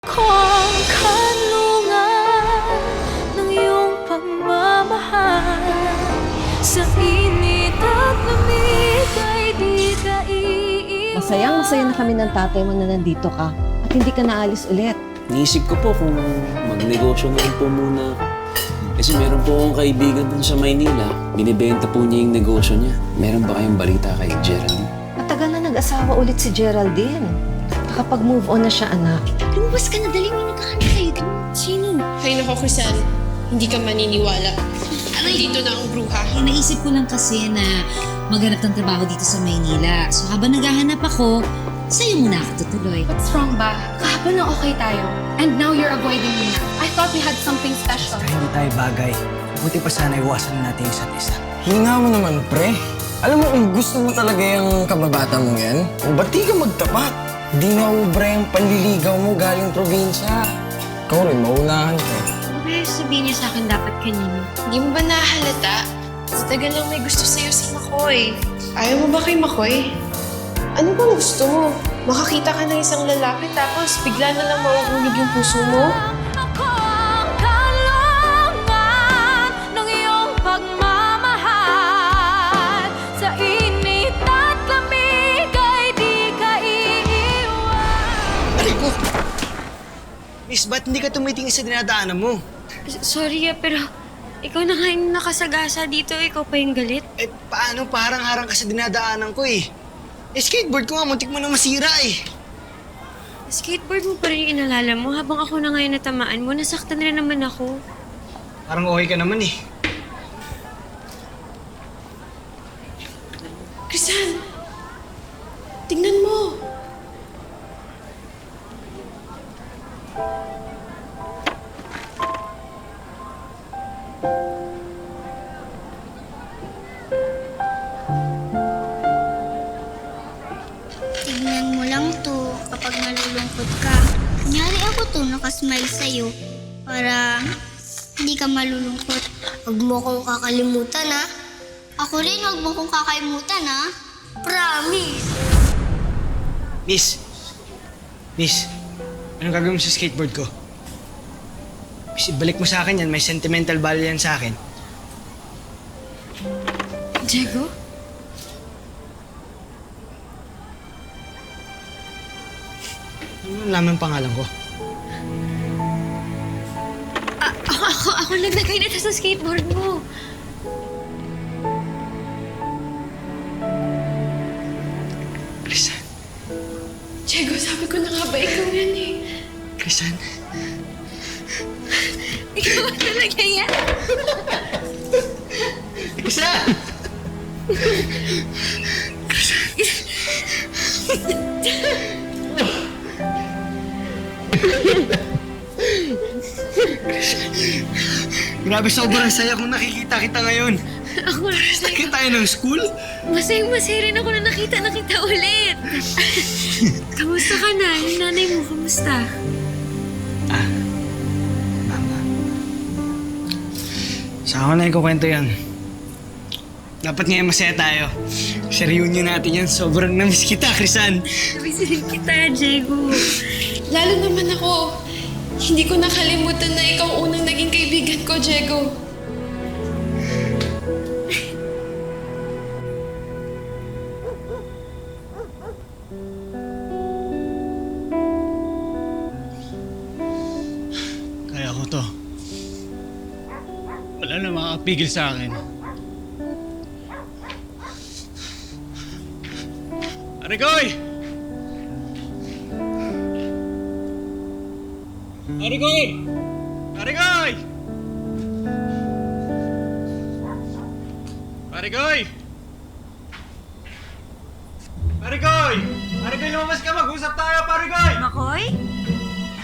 Kung kanlungan ng iyong pagmamahal, sa init at lamig ay di ka iiwan. Masayang-masaya na kami ng tatay mo na nandito ka at hindi ka naalis ulit. Niisip ko po kung magnegosyo na rin po muna. Kasi meron po akong kaibigan dun sa Maynila. Binibenta po niya yung negosyo niya. Meron ba kayong balita kay Geraldine? Matagal na nag-asawa ulit si Geraldine. Nakapag-move on na siya, anak. Lumabas ka na, dali mo nagkakaroon kayo doon. Sino? Ay nako, Crisan. Hindi ka maniniwala. Dito na ang bruha. Eh, naisip ko lang kasi na maghanap ng trabaho dito sa Maynila. So habang naghahanap ako, sa'yo muna ako tutuloy. What's wrong ba? Kahapon na okay tayo. And now you're avoiding me na. I thought we had something special. Basta hindi tayo bagay. Buti pa sana iwasan natin yung isa't isa. Hina mo naman, pre. Alam mo, kung gusto mo talaga yung kababata mo yan, ba't di ka magtapat? Di na ubra yung panliligaw mo galing probinsya. Ikaw rin, maunahan ka. Ano ba yung sabihin niya sa akin dapat kanina? Hindi mo ba nahalata? Sa tagal lang may gusto sa'yo si Makoy. Ayaw mo ba kay Makoy? Ano bang gusto mo? Makakita ka ng isang lalaki tapos bigla na lang mauunig yung puso mo? Akong kanlungan ng iyong pagmamahal, sa init at lamig ay di ka iiwan. Aray ko! Miss, ba't hindi ka tumitingin sa dinadaanan mo? Sorry pero ikaw na nga yung nakasagasa dito. Ikaw pa yung galit. Eh, paano? Parang harang ka sa dinadaanan ko eh. Eh, skateboard ko nga, muntik mo na masira eh. Skateboard mo pa rin yung inalala mo. Habang ako na ngayon natamaan mo, nasaktan rin naman ako. Parang okay ka naman eh. Crisan! Tingnan mo! Tignan mo lang to kapag nalulungkot ka. Kunyari ako to, nakasmile sa'yo para hindi ka malulungkot. Huwag mo kong kakalimutan, ha? Ako rin, huwag mo kong kakalimutan, ha? Promise! Miss, anong gagawin mo sa skateboard ko? Miss, ibalik mo sa akin yan. May sentimental value yan sa akin. Diego? Ano naman ang pangalan ko? Ako naglagay na sa skateboard mo. Crisan. Diego, sabi ko na nga ba ikaw yan eh. Crisan. Ikaw ba talaga yan? Crisan! Grabe, sobrang saya kung nakikita kita ngayon. Ako rin. Nakita tayo ng school? Masayang-masaya rin ako na nakita ulit. Kamusta ka na? Yung nanay mo, kamusta? Mama. Sa ako na ikukwento yan. Dapat ngayon masaya tayo. Sa reunion natin yan, sobrang namiss kita, Crisan. Nabisirin kita, Diego. Lalo naman ako. Hindi ko nakalimutan na ikaw ang unang naging kaibigan ko, Diego. Kaya ko to. Wala na makakapigil sa akin. Arigoy! Arigoy! Arigoy! Arigoy! Arigoy! Arigoy, lumabas ka! Mag-usap tayo, Arigoy! Makoy?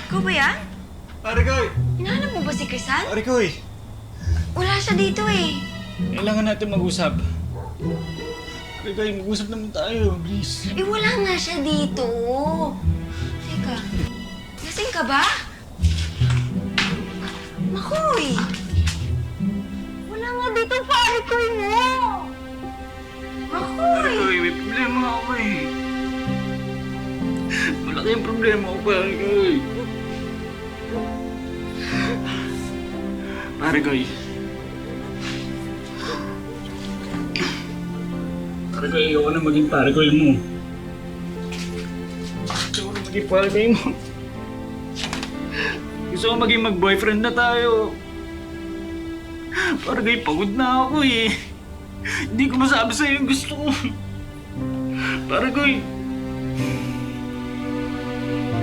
Ikaw ba yan? Arigoy! Hinahanap mo ba si Crisan? Arigoy! Wala siya dito eh. Kailangan natin mag-usap. Arigoy, mag-usap naman tayo, please. Eh wala nga siya dito. Teka, lasing ka ba? Makoy! Wala nga dito pa, Makoy mo! Makoy! Arigoy, may problema ako eh. Malaki yung problema ko pa, Arigoy. Pare Koy. Pare Koy, ayoko na maging pare Koy mo. Ayoko na maging pare Koy mo. Gusto ko maging mag-boyfriend na tayo. Pare Koy, pagod na ako eh. Hindi ko masabi sa'yo yung gusto ko. Pare Koy.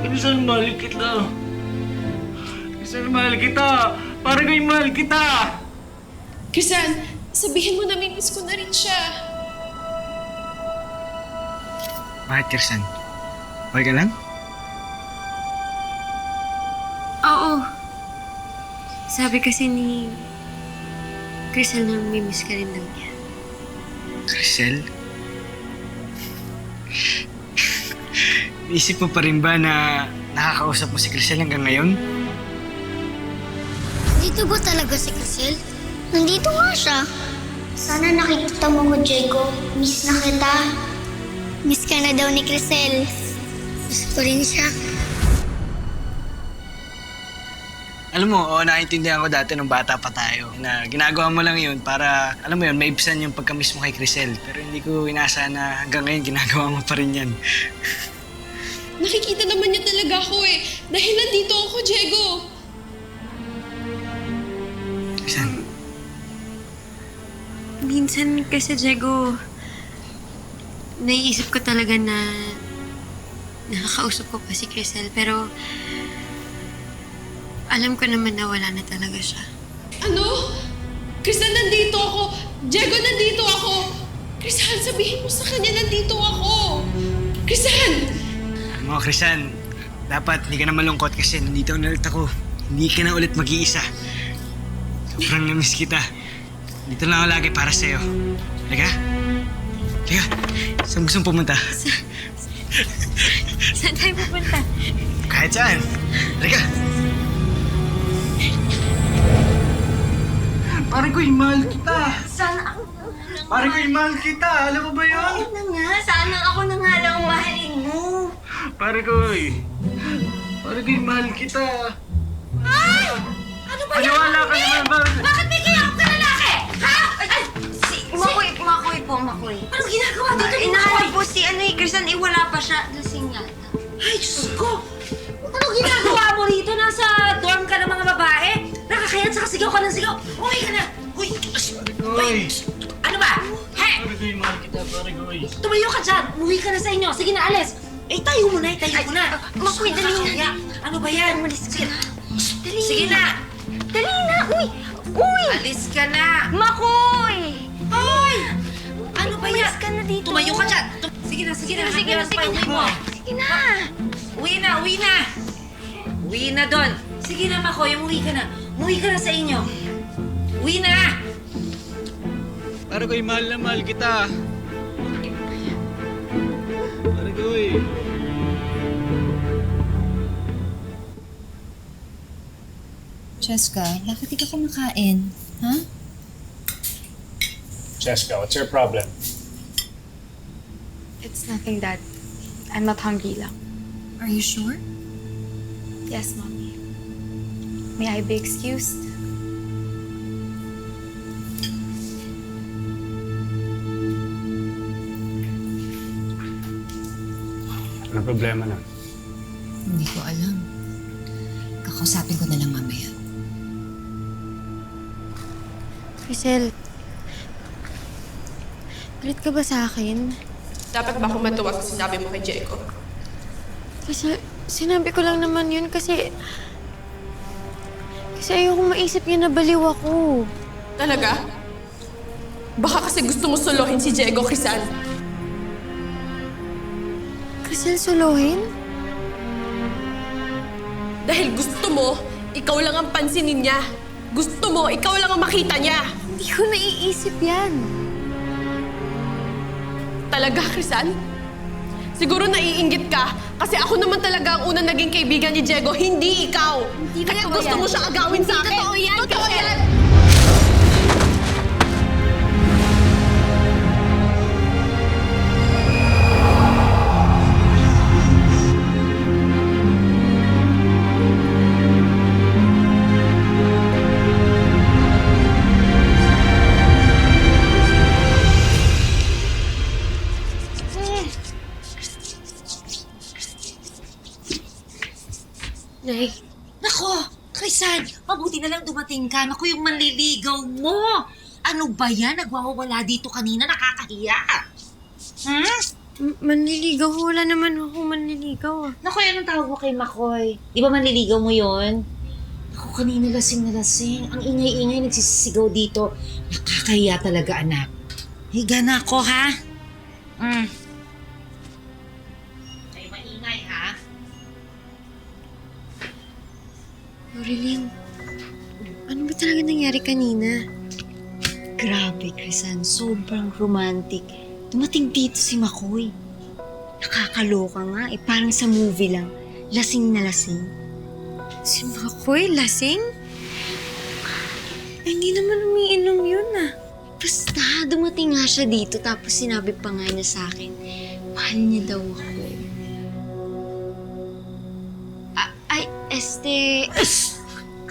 Minsan mahal kita. Minsan mahal kita. Pare Koy, mahal kita. Krisan, sabihin mo na miss ko na rin siya. Bakit, Kirsan? Okay ka lang? Oo. Sabi kasi ni Crisel na mimiss ka rin daw niya. Crisel? Isip mo pa rin ba na nakakausap mo si Crisel hanggang ngayon? Dito ba talaga si Crisel? Nandito nga siya. Sana nakikita mo ko, Diego. Miss na kita. Miss ka na daw ni Crisel. Miss ko rin siya. Alam mo, oo, naiintindihan ko dati nung bata pa tayo na ginagawa mo lang yun para, alam mo yun, maibsan yung pagka-miss mo kay Crisel. Pero hindi ko inaasahan na hanggang ngayon ginagawa mo pa rin yan. Nakikita naman niya talaga ako eh. Dahil nandito ako, Diego. Crisel, Minsan kasi, Diego, naiisip ko talaga na nakakausap ko pa si Crisel, pero alam ko naman na wala na talaga siya. Ano? Krisan, nandito ako. Diego, nandito ako. Krisan, sabihin mo sa kanya, nandito ako. Krisan! alam mo, Crisan, dapat hindi ka na malungkot kasi nandito na ulit ako. Hindi ka na ulit mag-iisa. Sobrang na-miss kita. Dito lang ako lagi para sa'yo. Halika. Halika. Saan gusto mong pumunta? Saan tayo pupunta? Kahit saan. Halika. Pare Koy, mahal kita. Sana ako. Pare Koy, mahal kita. Alam mo ba yun? Na nga, sana ako na nga lang mahalin mo. Pare Koy. Pare Koy, mahal kita. Ay! Ano ba yan? Maniwala ka naman ba? Bakit may kaya ka lalaki? Ha? Ay, Makoy po. Anong ginagawa dito? Inahanap po si Crisel, wala pa siya. Lasing yata. Ay, Diyos ko! Anong ginagawa mo rito? Nasa dorm ka ng mga babae? Nakakayat sa sigaw ka ng sigaw. Uwi ka na! Uy! Koy. Ano ba? He! Pare Koy, mahal kita. Pare Koy. Tumayo ka dyan! Umuwi ka na sa inyo! Sige na, alis! Tayo mo na! Makoy, dali na. Ano ba yan? Umalis ka na. Dali. Sige na! Dali na. Uy! Alis ka na! Makoy! Hoy! Ano ba yan? Umalis ka na dito. Tumayo ka dyan! Sige na! Sige na. Uwi mo! Sige na. Uwi na! Uwi na doon! Sige na, Makoy. Umuwi ka na. Umuwi ka na sa inyo. Uwi na! Pare Koy, mahal na mahal kita. Pare Koy. Cheska, bakit di ka kumakain? Ha? Jessica, what's your problem? It's nothing, Dad. I'm not hungry lang. Are you sure? Yes, Mommy. May I be excused? Ano problema na? Hindi ko alam. Kakausapin ko na lang mamaya. Crisel, galit ka ba sa akin? Dapat ba akong matuwa sa sinabi mo kay Diego? Crisel, sinabi ko lang naman yun kasi ayoko maisip niya na baliw ako. Talaga? Baka kasi gusto mo suluhin si Diego, Krisan. Crisel, suluhin? Dahil gusto mo, ikaw lang ang pansinin niya. Gusto mo, ikaw lang ang makita niya. Hindi ko naiisip yan. Talaga, Krisan? Siguro naiinggit ka kasi ako naman talaga ang unang naging kaibigan ni Diego, hindi ikaw. Kaya totoo gusto yan. mo siya agawin sa akin. Totoo yan, Totoo Krisan. yan! Nay, Nako, Crisan, mabuti na lang dumating ka. Naku, yung manliligaw mo. Ano ba yan? Nagwawala dito kanina, nakakahiya. manliligaw. Wala naman ako manliligaw ah. Naku, anong tawag mo kay Makoy? Di ba manliligaw mo yon? Naku, kanina lasing na lasing. Ang ingay-ingay nagsisigaw dito. Nakakahiya talaga, anak. Higa na ako, ha? Kayo maingay, ha? Loreline, ano ba talaga nangyari kanina? Grabe, Crisan. Sobrang romantic. Dumating dito si Makoy. Nakakaloka nga eh. Parang sa movie lang. Lasing na lasing. Si Makoy? Lasing? Eh, hindi naman umiinom yun ah. Basta, dumating nga siya dito tapos sinabi pa nga niya sa akin, mahal niya daw ako.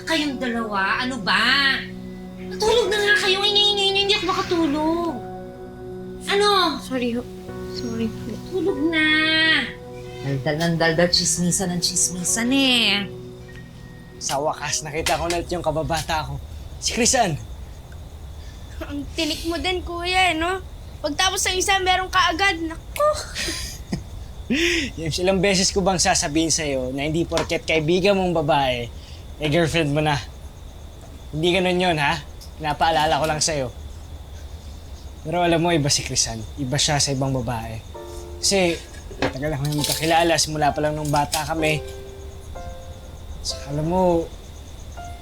Kayong dalawa, ano ba? Natulog na nga kayo, ingay-ingay niyo, hindi ako makatulog. Ano? Sorry ho. Sorry po. Tulog na. Daldal ng daldal, chismisan ng chismisan eh. Sa wakas, nakita ko na ulit yung kababata ko. Si Crisan. Ang tinik mo din, kuya, no? Pagtapos ng isa, meron ka agad. Naku! Yung ilang beses ko bang sasabihin sa'yo na hindi porket kaibigan mong babae, eh girlfriend mo na. Hindi ganun yun, ha? Pinapaalala ko lang sa'yo. Pero alam mo, iba si Crisan. Iba siya sa ibang babae. Kasi, tagal na kami magkakilala. Simula pa lang nung bata kami. So, alam mo,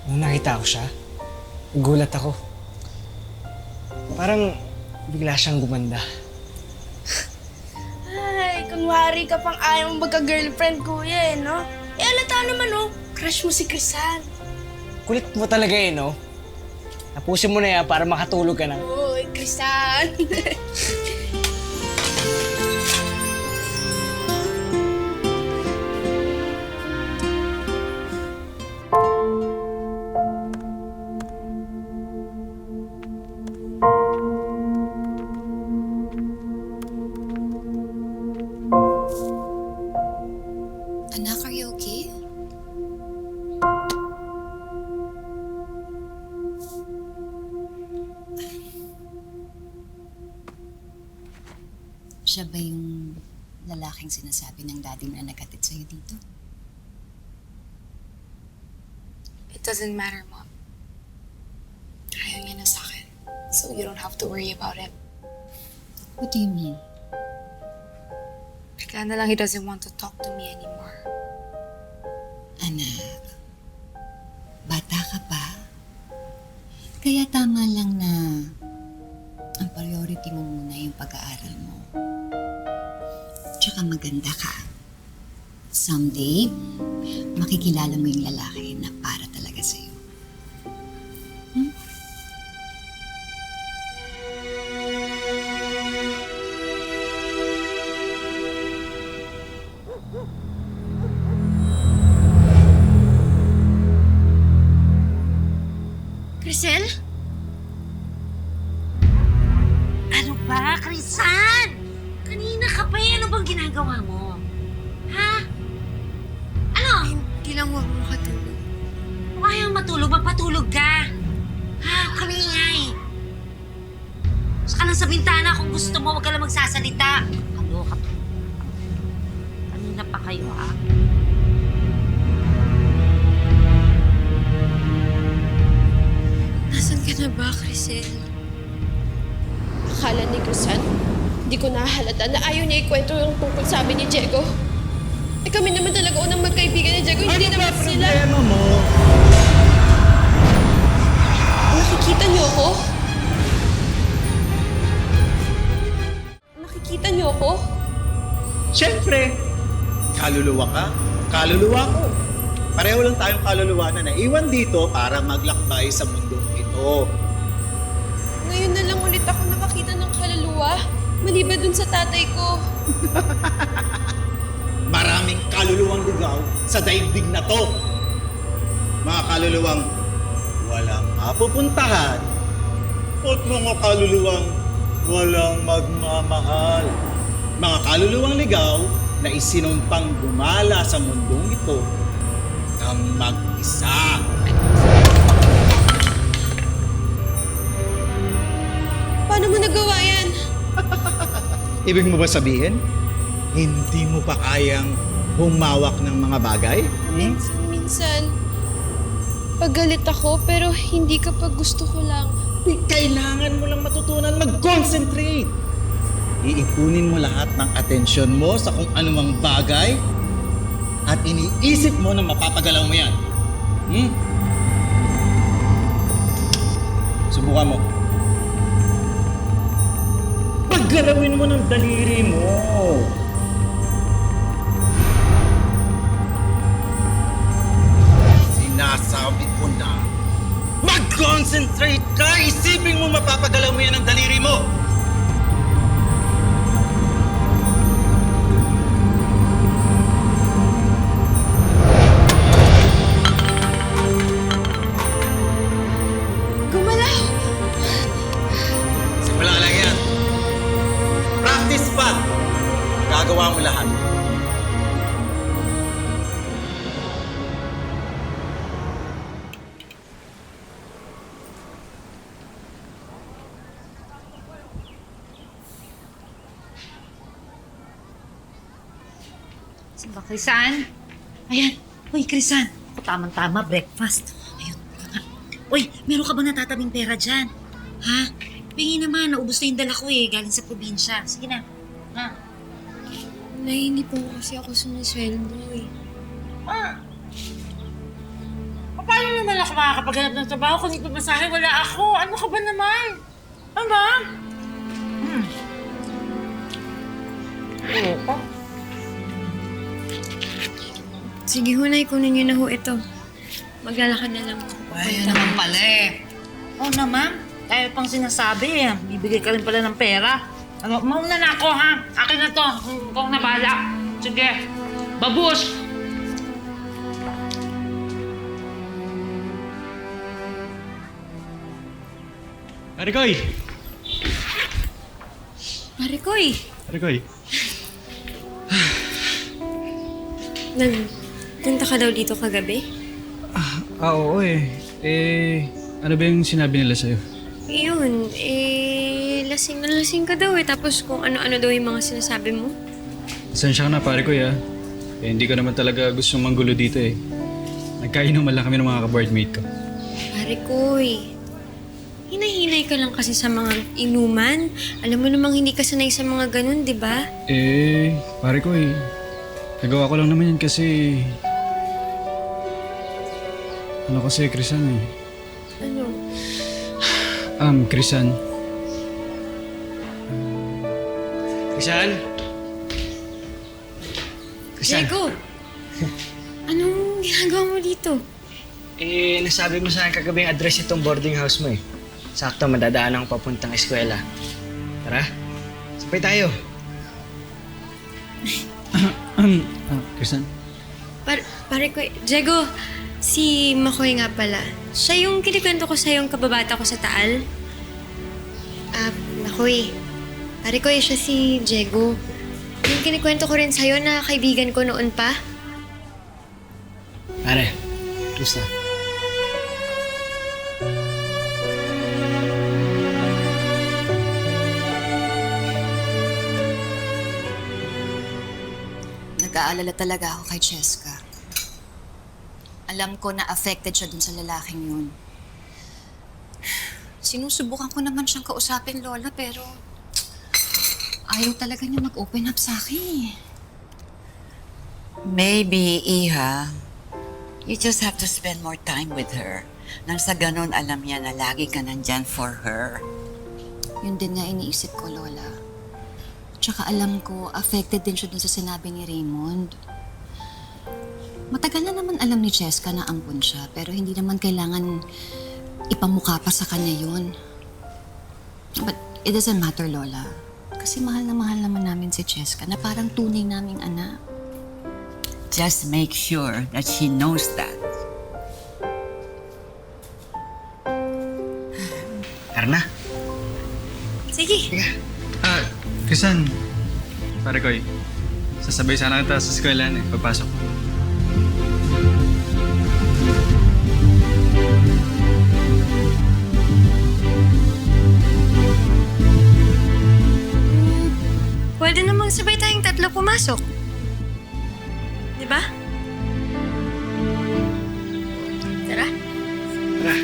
nung nakita ko siya, nagulat ako. Parang bigla siyang gumanda. Ay, kunwari ka pang ayaw mong magka-girlfriend, kuya, no? Eh, alata naman, no? Crush mo si Crisan. Kulit mo talaga eh, no? Tapusin mo na yan para makatulog ka na. Uy, Crisan. Anak, are you okay? Siya ba yung lalaking sinasabi ng daddy na naghatid sa'yo dito? It doesn't matter, Mom. Ayaw niya na sa akin. So you don't have to worry about it. What do you mean? Bigla na lang he doesn't want to talk to me anymore. Anak, bata ka pa. Kaya tama lang na ang priority mo muna yung pag-aaral mo. Tsaka maganda ka. Someday, makikilala mo yung lalaki na para talaga sa'yo. Crisel? Ano ba, Crisan? Kanina ka pa eh. Ano bang ginagawa mo? Ha? Ano? Hindi lang ako makatulog. Kung ayaw matulog, magpatulog ka. Ha? Kamingay. Saka lang sa bintana kung gusto mo, huwag ka lang magsasalita. Kaloka to. Kanina pa kayo, ha? Nasaan ka na ba, Crisel? Akala ni Crisan, hindi ko nahalata na ayaw niya ikwento yung tungkol sa amin ni Diego. Eh kami naman talaga unang magkaibigan ni Diego, hindi naman sila. Ano mo? Nakikita niyo ako? Nakikita niyo ako? Siyempre, kaluluwa ka, kaluluwa ko. Pareho lang tayong kaluluwa na naiwan dito para maglakbay sa mundong ito. Ngayon na lang ulit ako nakakita ng kaluluwa. Maliban dun sa tatay ko. Maraming kaluluwang ligaw sa daigdig na to. Mga kaluluwang walang mapupuntahan at mga kaluluwang walang magmamahal. Mga kaluluwang ligaw na isinumpang gumala sa mundong ito kang mag-isa. Paano mo nagawa yan? Ibig mo ba sabihin, hindi mo pa kayang humawak ng mga bagay? Minsan, paggalit ako pero hindi kapag gusto ko lang. Kailangan mo lang matutunan mag-concentrate. Iipunin mo lahat ng atensyon mo sa kung anumang bagay at iniisip mo na mapapagalaw mo yan. Subukan mo. Paggalawin mo ng daliri mo. Sinasabi ko na, mag-concentrate ka! Isipin mo mapapagalaw mo yan ng daliri mo! Gumalaw! Simula lang yan. Practice pa! Gagawa mo lahat. Saan ba, Krisan? Ayan. Uy, Krisan. Ako tamang-tama, breakfast. Ayun. Uy, meron ka ba natatabing pera dyan? Ha? Pingi naman, naubos na yung dala ko galing sa probinsya. Sige na. Ha? Nay, hindi po kasi ako sumisweldo eh. Paano naman ako makakapaghanap ng trabaho kung hindi pamasahe? Wala ako. Ano ka ba naman? Ano ba? Oo ka. Sige ho, Nay, kunin niyo na ho ito. Maglalakad na lang ako. Ay, naman pala Oo naman. Kaya pang sinasabi bibigay ka rin pala ng pera. Ano, mauna na ako ha. Akin na to. Kung nabala. Sige. Babush! Arikoy! Marikoy! Arikoy! Nagpunta ka daw dito kagabi? Oo ano ba yung sinabi nila sa'yo? Yun, lasing na lasing ka daw Tapos kung ano-ano daw yung mga sinasabi mo. Pasensya ka na, pare ko, hindi ko naman talaga gusto manggulo dito Nagkainuman lang kami ng mga ka-boardmate ko. Marikoy, hinay-hinay ka lang kasi sa mga inuman. Alam mo namang hindi ka sanay sa mga ganun, di ba? Pare ko, nagawa ko lang naman yan kasi... Ano kasi, Krisan Ano? Krisan. Krisan? Krisan? Diego! Anong ginagawa mo dito? Nasabi mo sa akin kagabi yung address itong boarding house mo Sakto, madadaan ako papuntang eskwela. Tara, sabay tayo. Krisan? Pare ko, Diego, si Makoy nga pala. Siya yung kinikwento ko sa yung kababata ko sa Taal. Makoy, pare ko, siya si Diego. Yung kinikwento ko rin sa'yo na kaibigan ko noon pa. Pare, gusto. Nag-aalala talaga ako kay Cheska. Alam ko na affected siya dun sa lalaking yun. Sinusubukan ko naman siyang kausapin, Lola, pero ayaw talaga niya mag-open up sa akin Maybe, Iha, you just have to spend more time with her. Nang sa ganun, alam niya na lagi ka nandyan for her. Yun din nga iniisip ko, Lola. Tsaka alam ko, affected din siya dun sa sinabi ni Raymond. Matagal na naman alam ni Cheska na ampun siya, pero hindi naman kailangan ipamukha pa sa kanya yun. But it doesn't matter, Lola. Kasi mahal naman namin si Cheska na parang tunay naming anak. Just make sure that she knows that. Tara na. Sige. Krisan, pare ko, sasabay sana kita sa eskwela papasok. pumasok. Di ba? Tara. Tara.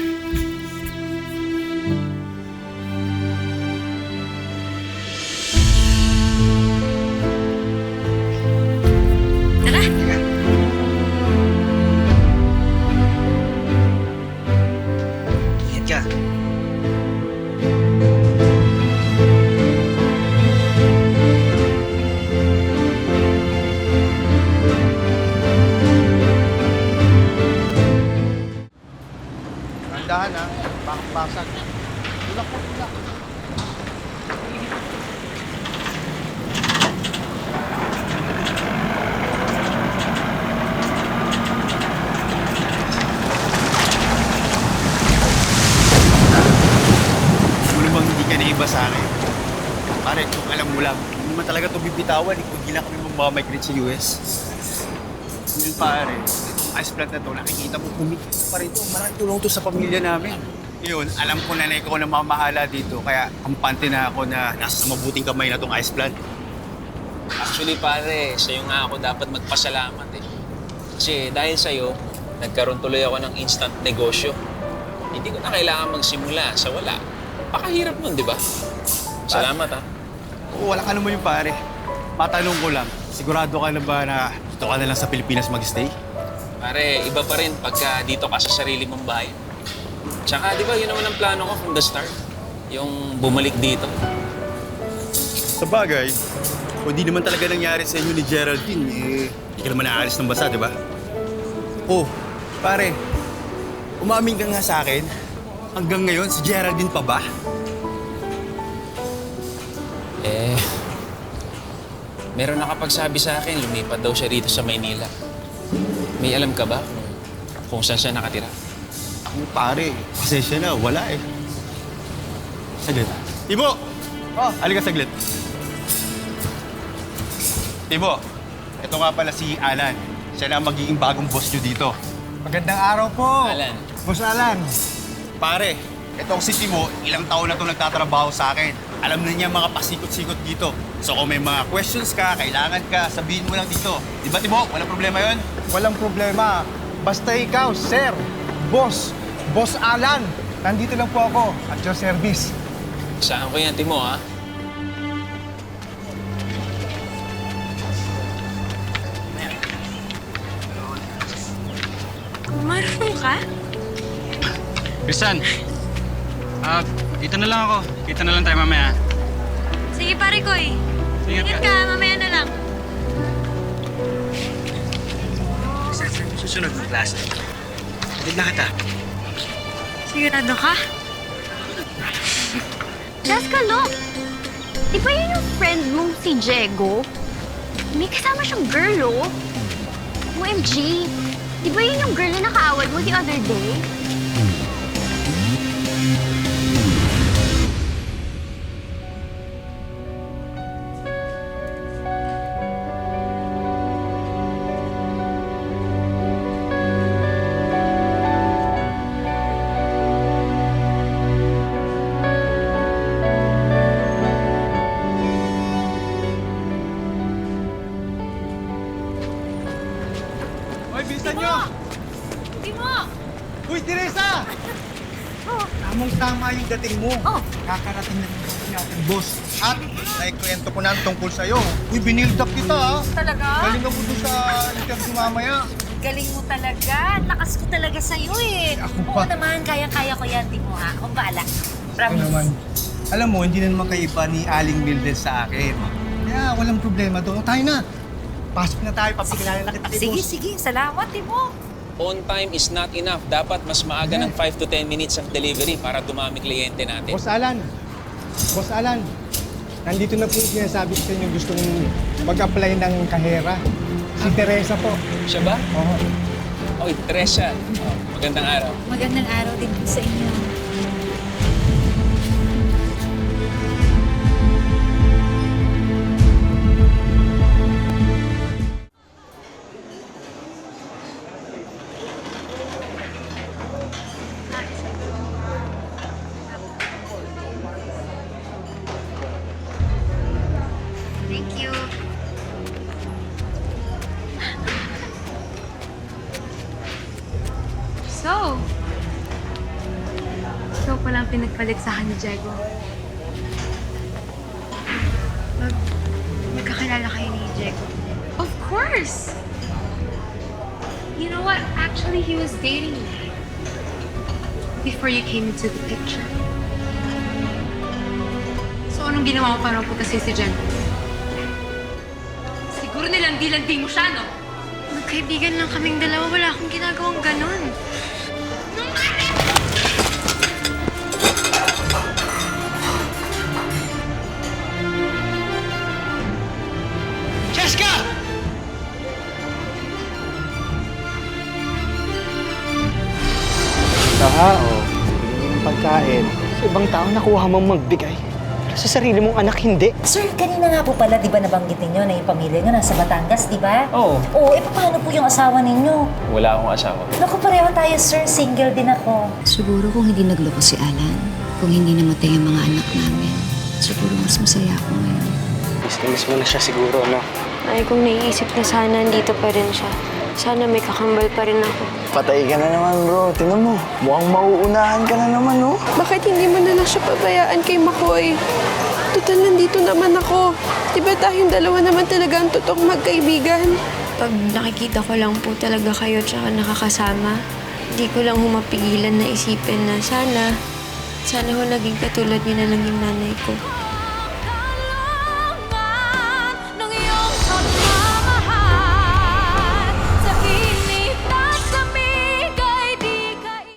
Tara. Ingat ka. Tandahan ha, bakit-basag. Tulak po, tulak. Ano bang hindi ka naiba sa akin? Pare, kung alam mo lang, hindi naman talaga ito bibitawan kung hindi na kami mag-migrate sa US. Ngayon pare, itong ice plant na to, nakikita mo kumikita pa rin ito. Maraming tulong to sa pamilya namin. Yun, alam ko na ikaw na mamahala dito, kaya kampante na ako na nasa mabuting kamay na itong ice plant. Actually pare, sa'yo nga ako dapat magpasalamat eh. Kasi dahil sa'yo, nagkaroon tuloy ako ng instant negosyo. Hindi ko na kailangan magsimula sa wala. Pakahirap nun, di ba? Salamat ha. Oo, wala ka naman yung pare. Matanong ko lang, sigurado ka na ba na dito ka na lang sa Pilipinas mag-stay? Pare, iba pa rin pagka dito ka sa sarili mong bahay. Tsaka, di ba, yun naman ang plano ko from the start. Yung bumalik dito. Sa bagay, kung di naman talaga nangyari sa inyo ni Geraldine, hindi ka naman naalis ng bansa, di ba? Oh, pare, umamin ka nga sa akin, hanggang ngayon, si Geraldine pa ba? Meron nakapagsabi sa akin, lumipat daw siya rito sa Maynila. May alam ka ba kung saan siya nakatira? Ako pare, pasensya na, wala eh. Saglit. Tibo! Oh, halika saglit. Tibo, ito nga pala si Alan. Siya na ang magiging bagong boss nyo dito. Magandang araw po. Alan. Boss Alan. Pare, itong si Timo, ilang taon na itong nagtatrabaho sa akin. Alam na niya mga pasikot-sikot dito. So kung may mga questions ka, kailangan ka, sabihin mo lang dito. Di ba, Timo? Walang problema yon? Walang problema. Basta ikaw, sir, boss, Boss Alan. Nandito lang po ako at your service. Saan ko yan, Timo, ha? Marunong ka? Christian, dito na lang ako. Kita na lang tayo mamaya. Sige, pare ko eh. Ingat Ingat ka, mamaya na lang. Susunod ng klase. Hindi na kita. Sigurado ka? Jessica, look! Di ba yun yung friend mong si Diego? May kasama siyang girl, oh. OMG! Di ba yun yung girl na nakaaway mo the other day? Hoy, bisa nyo! Timo! Uy, Teresa! Tamang-tama yung dating mo. Kakarating na yung ating boss. At naikwento ko na tungkol sa'yo. Uy, binild up kita, ha? Talaga? Galing ako doon sa interview mamaya. Galing mo talaga. Lakas ko talaga sa'yo eh. Ako Oo pa. naman, kayang-kaya ko yan, Timo ha. Akong baala. Promise. naman. Alam mo, hindi na naman kaiba ni Aling Mildred sa akin. Kaya walang problema doon. Tayo na. Pasok na tayo. Papakilala na kita kay Sige, boss. sige. Salamat, Timo. On time is not enough. Dapat mas maaga ng 5 to 10 minutes ang delivery para dumami kliyente natin. Boss Alan. Boss Alan. Nandito na po yung sinasabi ko sa inyo gustong mag-apply ng kahera. Si Teresa po. Siya ba? Oo. Oy, Teresa. Oh, magandang araw. Magandang araw din po sa inyo. Thank you. So, ikaw palang pinagpalit sa akin ni Diego. Magkakilala kayo ni Diego? Of course! You know what? Actually, he was dating me before you came into the picture. So, anong ginawa mo para mapunta si Jen? Siguro nilandi-landi mo siya, no? Magkaibigan lang kaming dalawa. Wala akong ginagawang ganon. Cheska! Saka, bigyan ng pagkain. Sa ibang tao nakuha mong magbigay. Pero sa sarili mong anak, hindi. Sir, kanina nga po pala, di ba nabanggit ninyo na yung pamilya nyo nasa Batangas, di ba? Oo. Oo, paano po yung asawa ninyo? Wala akong asawa. Naku, pareho tayo, sir. Single din ako. Siguro kung hindi nagloko si Alan, kung hindi namatay ang mga anak namin, siguro mas masaya ako ngayon. Miss mo na siya siguro, no? Ay, kung naiisip na sana nandito pa rin siya. Sana may kakambal pa rin ako. Patay ka na naman, bro. Tingnan mo. Mukhang mauunahan ka na naman, no? Bakit hindi mo na lang siya pabayaan kay Makoy? Total, nandito naman ako. Diba tayong dalawa naman talaga ang totoong magkaibigan? Pag nakikita ko lang po talaga kayo tsaka nakakasama, hindi ko lang humapigilan na isipin na sana ho naging katulad niyo na lang yung nanay ko.